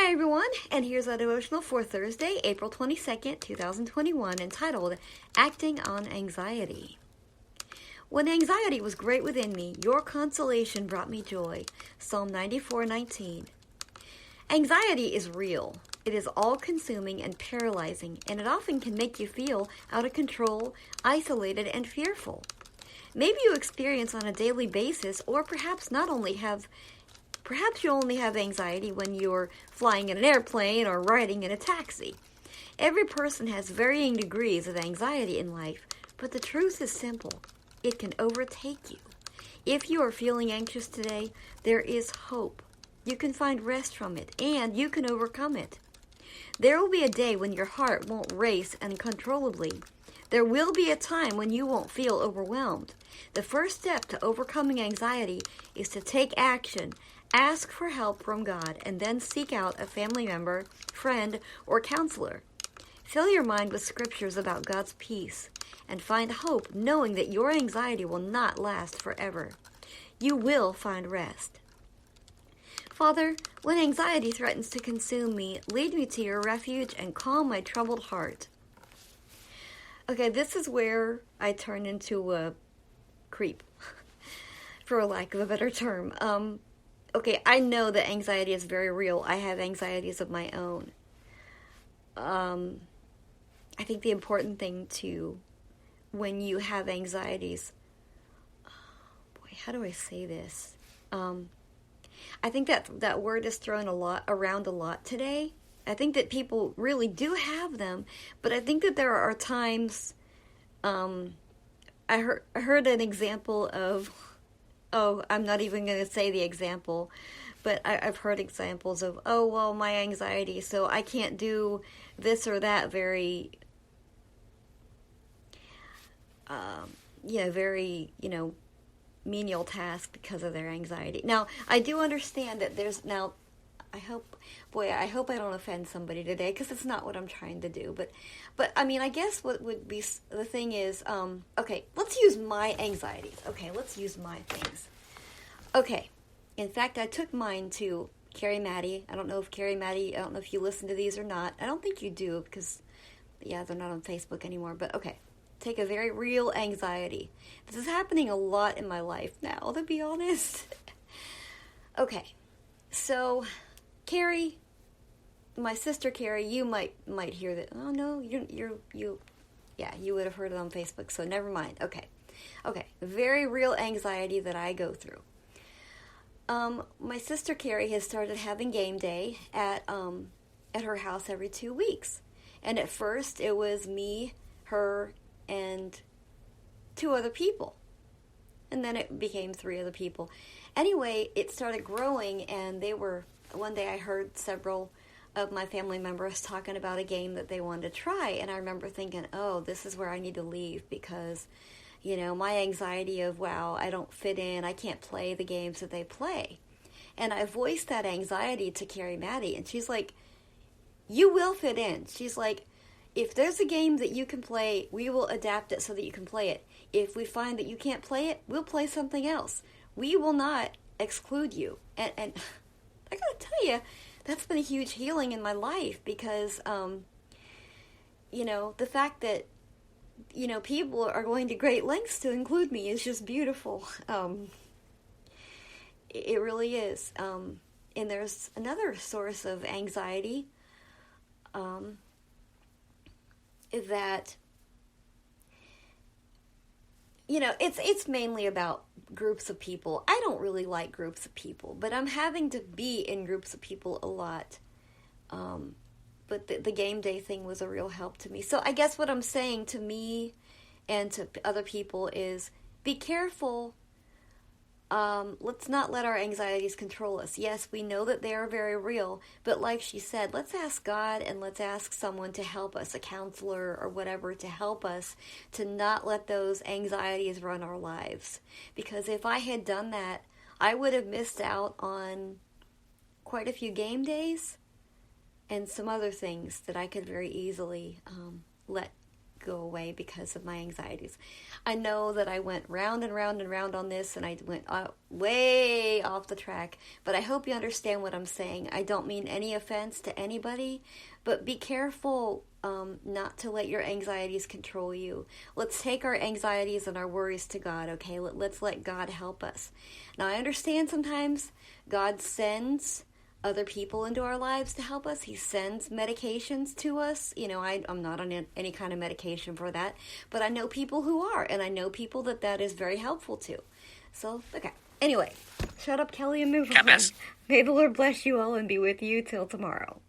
Hi everyone, and here's our devotional for Thursday, April 22nd, 2021, entitled Acting on Anxiety. When anxiety was great within me, your consolation brought me joy. Psalm 94:19. Anxiety is real. It is all-consuming and paralyzing, and it often can make you feel out of control, isolated, and fearful. Maybe you experience on a daily basis, or perhaps you only have anxiety when you're flying in an airplane or riding in a taxi. Every person has varying degrees of anxiety in life, but the truth is simple. It can overtake you. If you are feeling anxious today, there is hope. You can find rest from it, and you can overcome it. There will be a day when your heart won't race uncontrollably. There will be a time when you won't feel overwhelmed. The first step to overcoming anxiety is to take action. Ask for help from God, and then seek out a family member, friend, or counselor. Fill your mind with scriptures about God's peace, and find hope knowing that your anxiety will not last forever. You will find rest. Father, when anxiety threatens to consume me, lead me to your refuge and calm my troubled heart. Okay, this is where I turn into a creep, for lack of a better term. Okay, I know that anxiety is very real. I have anxieties of my own. I think the important thing when you have anxieties, how do I say this? I think that word is thrown around a lot today. I think that people really do have them, but I think that there are times, I heard an example of, I'm not even going to say the example, but I've heard examples of, my anxiety, so I can't do this or that very menial task because of their anxiety. Now, I do understand that I hope I don't offend somebody today, because it's not what I'm trying to do. But I mean, I guess what would be the thing is, okay, let's use my anxieties. Okay, let's use my things. Okay, in fact, I took mine to Carrie Maddie. I don't know if you listen to these or not. I don't think you do, because, they're not on Facebook anymore. But okay, take a very real anxiety. This is happening a lot in my life now, to be honest. Okay, so Carrie, my sister Carrie, you might hear that. Oh no, you would have heard it on Facebook, so never mind. Okay, very real anxiety that I go through. My sister Carrie has started having game day at her house every 2 weeks, and at first it was me, her, and 2 other people, and then it became 3 other people. Anyway, it started growing, and one day I heard several of my family members talking about a game that they wanted to try, and I remember thinking, this is where I need to leave, because, my anxiety of, I don't fit in, I can't play the games that they play. And I voiced that anxiety to Carrie Maddie, and she's like, you will fit in. She's like, if there's a game that you can play, we will adapt it so that you can play it. If we find that you can't play it, we'll play something else. We will not exclude you. And I gotta tell you, that's been a huge healing in my life, because, the fact that, people are going to great lengths to include me is just beautiful. It really is. And there's another source of anxiety, that, it's mainly about groups of people. I don't really like groups of people, but I'm having to be in groups of people a lot. But the game day thing was a real help to me. So I guess what I'm saying to me and to other people is, be careful. Let's not let our anxieties control us. Yes, we know that they are very real, but like she said, let's ask God, and let's ask someone to help us, a counselor or whatever, to help us to not let those anxieties run our lives. Because if I had done that, I would have missed out on quite a few game days and some other things that I could very easily let go away because of my anxieties. I know that I went round and round and round on this, and I went way off the track, but I hope you understand what I'm saying. I don't mean any offense to anybody, but be careful not to let your anxieties control you. Let's take our anxieties and our worries to God, okay? Let's let God help us. Now, I understand sometimes God sends other people into our lives to help us. He sends medications to us. You know, I'm not on any kind of medication for that, but I know people who are, and I know people that is very helpful to. So, okay. Anyway, shut up, Kelly, and move on. May the Lord bless you all and be with you till tomorrow.